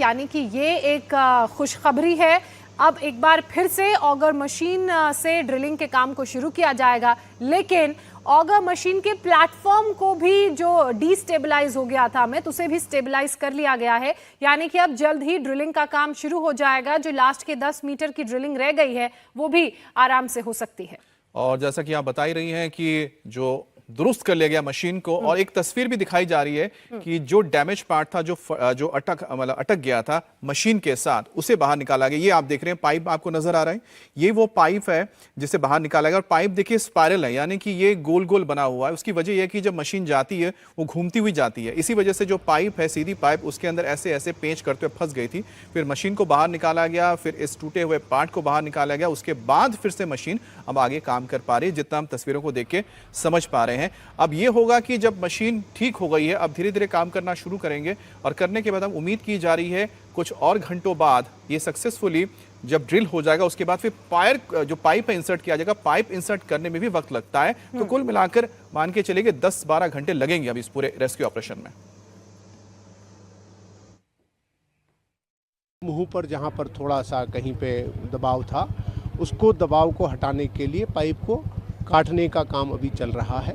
यानी कि ये एक खुशखबरी है। अब एक बार फिर से ऑगर मशीन से ड्रिलिंग के काम को शुरू किया जाएगा, लेकिन ऑगर मशीन के प्लेटफॉर्म को भी जो डिस्टेबलाइज हो गया था अमित, उसे भी स्टेबलाइज कर लिया गया है। यानी कि अब जल्द ही ड्रिलिंग का काम शुरू हो जाएगा। जो लास्ट के 10 मीटर की ड्रिलिंग रह गई है वो भी आराम से हो सकती है। और जैसा कि आप बता ही रही हैं कि जो दुरुस्त कर लिया गया मशीन को, और एक तस्वीर भी दिखाई जा रही है कि जो डैमेज पार्ट था, जो अटक गया था मशीन के साथ, उसे बाहर निकाला गया। ये आप देख रहे हैं पाइप आपको नजर आ रहा है, ये वो पाइप है जिसे बाहर निकाला गया। और पाइप देखिए स्पाइरल है, यानी कि ये गोल गोल बना हुआ है। उसकी वजह यह है कि जब मशीन जाती है वो घूमती हुई जाती है, इसी वजह से जो पाइप है, सीधी पाइप, उसके अंदर ऐसे ऐसे पेंच करते हुए फंस गई थी। फिर मशीन को बाहर निकाला गया, फिर इस टूटे हुए पार्ट को बाहर निकाला गया। उसके बाद फिर से मशीन अब आगे काम कर पा रही है, जितना हम तस्वीरों को देख के समझ पा रहे हैं। अब ये होगा कि जब मशीन ठीक हो गई है, अब धीरे धीरे काम करना शुरू करेंगे, और करने के बाद हम उम्मीद की जा रही है कुछ और घंटों बाद ये सक्सेसफुली जब ड्रिल हो जाएगा, उसके बाद फिर जो पाइप है इंसर्ट किया जाएगा। पाइप इंसर्ट करने में भी वक्त लगता है, तो कुल मिलाकर मान के चलिए 10-12 घंटे लगेंगे अब इस पूरे रेस्क्यू ऑपरेशन में। मुंह पर जहां पर थोड़ा सा कहीं पे दबाव था, उसको दबाव को हटाने के लिए पाइप को काटने का काम अभी चल रहा है,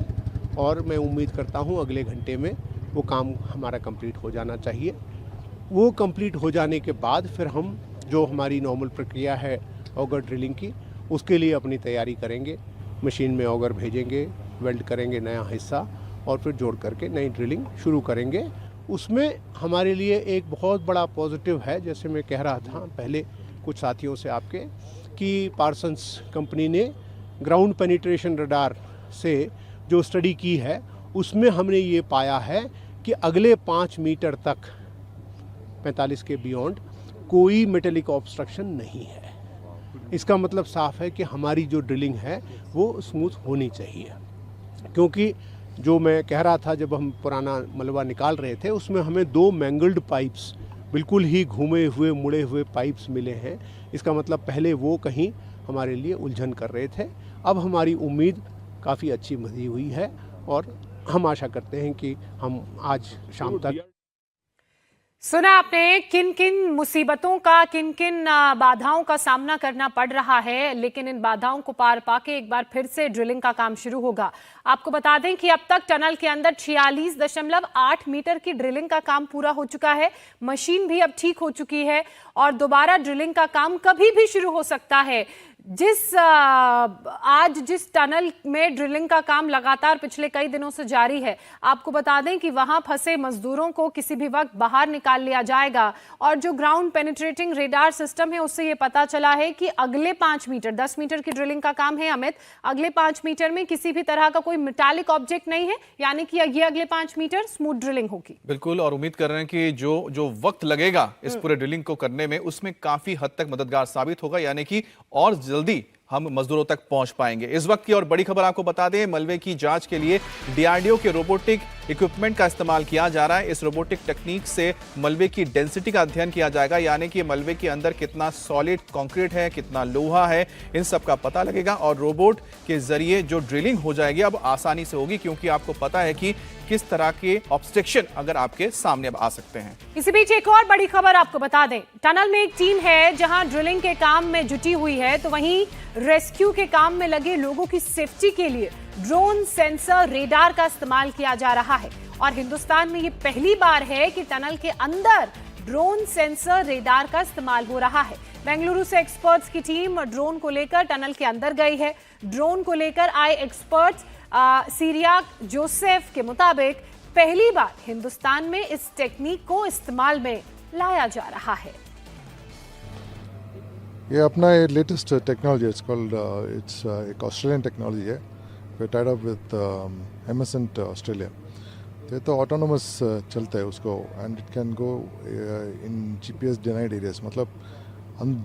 और मैं उम्मीद करता हूं अगले घंटे में वो काम हमारा कंप्लीट हो जाना चाहिए। वो कंप्लीट हो जाने के बाद फिर हम जो हमारी नॉर्मल प्रक्रिया है ऑगर ड्रिलिंग की, उसके लिए अपनी तैयारी करेंगे। मशीन में ऑगर भेजेंगे, वेल्ड करेंगे नया हिस्सा, और फिर जोड़ करके नई ड्रिलिंग शुरू करेंगे। उसमें हमारे लिए एक बहुत बड़ा पॉजिटिव है, जैसे मैं कह रहा था पहले कुछ साथियों से आपके, कि पार्सन्स कंपनी ने ग्राउंड पेनिट्रेशन रडार से जो स्टडी की है, उसमें हमने ये पाया है कि अगले 5 मीटर तक 45 के बियॉन्ड कोई मेटेलिक ऑब्स्ट्रक्शन नहीं है। इसका मतलब साफ है कि हमारी जो ड्रिलिंग है वो स्मूथ होनी चाहिए, क्योंकि जो मैं कह रहा था, जब हम पुराना मलबा निकाल रहे थे, उसमें हमें 2 मैंगल्ड पाइप्स, बिल्कुल ही घूमे हुए मुड़े हुए पाइप्स मिले हैं। इसका मतलब पहले वो कहीं हमारे लिए उलझन कर रहे थे। अब हमारी उम्मीद काफ़ी अच्छी बनी हुई है, और हम आशा करते हैं कि हम आज शाम तक। सुना आपने किन किन मुसीबतों का, किन किन बाधाओं का सामना करना पड़ रहा है, लेकिन इन बाधाओं को पार पाके एक बार फिर से ड्रिलिंग का काम शुरू होगा। आपको बता दें कि अब तक टनल के अंदर 46.8 मीटर की ड्रिलिंग का काम पूरा हो चुका है। मशीन भी अब ठीक हो चुकी है, और दोबारा ड्रिलिंग का काम कभी भी शुरू हो सकता है। आज जिस टनल में ड्रिलिंग का काम लगातार पिछले कई दिनों से जारी है, आपको बता दें कि वहां फंसे मजदूरों को किसी भी वक्त बाहर निकाल लिया जाएगा। और जो ग्राउंड पेनिट्रेटिंग रेडार सिस्टम है, उससे ये पता चला है कि अगले 5 मीटर, 10 मीटर की ड्रिलिंग का काम है अमित, अगले 5 मीटर में किसी भी तरह का कोई मेटालिक ऑब्जेक्ट नहीं है, यानी कि ये अगले 5 मीटर स्मूथ ड्रिलिंग होगी। बिल्कुल, और उम्मीद कर रहे हैं कि जो वक्त लगेगा इस पूरे ड्रिलिंग को करने में, उसमें काफी हद तक मददगार साबित होगा, यानी कि और जल्दी हम मजदूरों तक पहुंच पाएंगे। इस वक्त की और बड़ी खबर आपको बता दें, मलबे की जांच के लिए डीआरडीओ के रोबोटिक इक्विपमेंट का इस्तेमाल किया जा रहा है। इस रोबोटिक टेक्निक से मलबे की डेंसिटी का अध्ययन किया जाएगा, यानी कि मलबे के अंदर कितना सॉलिड कंक्रीट है, कितना लोहा है, इन सब का पता लगेगा। और रोबोट के जरिए जो ड्रिलिंग हो जाएगी अब आसानी से होगी, क्योंकि आपको पता है कि किस तरह के ऑब्स्ट्रक्शन अगर आपके सामने अब आ सकते हैं। इसी बीच एक और बड़ी खबर आपको बता दें, टनल में एक टीम है जहां ड्रिलिंग के काम में जुटी हुई है, तो वहीं रेस्क्यू के काम में लगे लोगों की सेफ्टी के लिए ड्रोन सेंसर रेडार का इस्तेमाल किया जा रहा है। और हिंदुस्तान में ये पहली बार है कि टनल के अंदर ड्रोन सेंसर रेडार का इस्तेमाल हो रहा है। बेंगलुरु से एक्सपर्ट्स की टीम ड्रोन को लेकर टनल के अंदर गई है। ड्रोन को लेकर आए एक्सपर्ट्स सीरियाक जोसेफ के मुताबिक पहली बार हिंदुस्तान में इस टेक्निक को इस्तेमाल में लाया जा रहा है। ये अपना latest technology, it's called it's एक ऑस्ट्रेलियन टेक्नोलॉजी है। वी टाइड अप विद एमएसएंट ऑस्ट्रेलिया। ये तो ऑटोनोमस चलता है उसको, and it can go in GPS denied areas, मतलब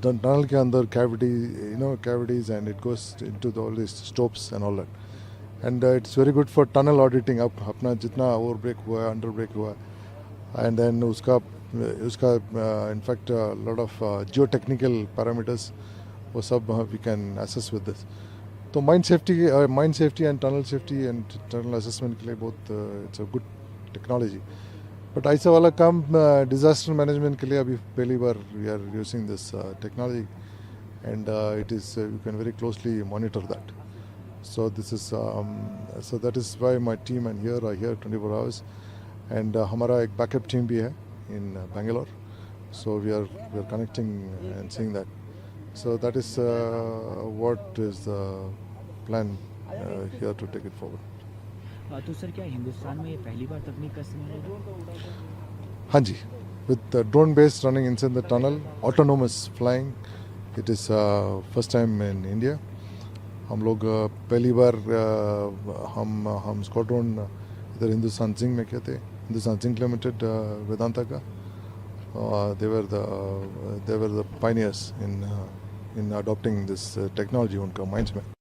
टनल के अंदर cavities and it goes into all this stopes and all that, and it's very good for tunnel auditing. अब अपना जितना ओवर ब्रेक हुआ है, अंडर ब्रेक हुआ है, एंड देन उसका in fact lot of geotechnical parameters, वो सब we can assess with this. तो mine safety and tunnel safety and tunnel assessment के लिए बहुत it's a good technology. But ऐसा वाला काम डिजास्टर मैनेजमेंट के लिए अभी पहली बार we are using this technology and it is you can very closely monitor that. So this is so that is why my team and here are here 24 hours and हमारा एक backup team भी है in Bangalore. So we are connecting and seeing that. So that is what is the plan here to take it forward. तो sir क्या हिंदुस्तान में ये पहली बार तकनीक का इस्तेमाल होगा? हाँ जी, with drone based running inside the tunnel, autonomous flying, it is first time in India. हम लोग पहली बार हम स्क्वाड्रन इधर हिंदुस्तान जिंक में किए थे, हिंदुस्तान जिंक लिमिटेड वेदांता का. they were the pioneers in adopting this technology उनका माइंड्स में.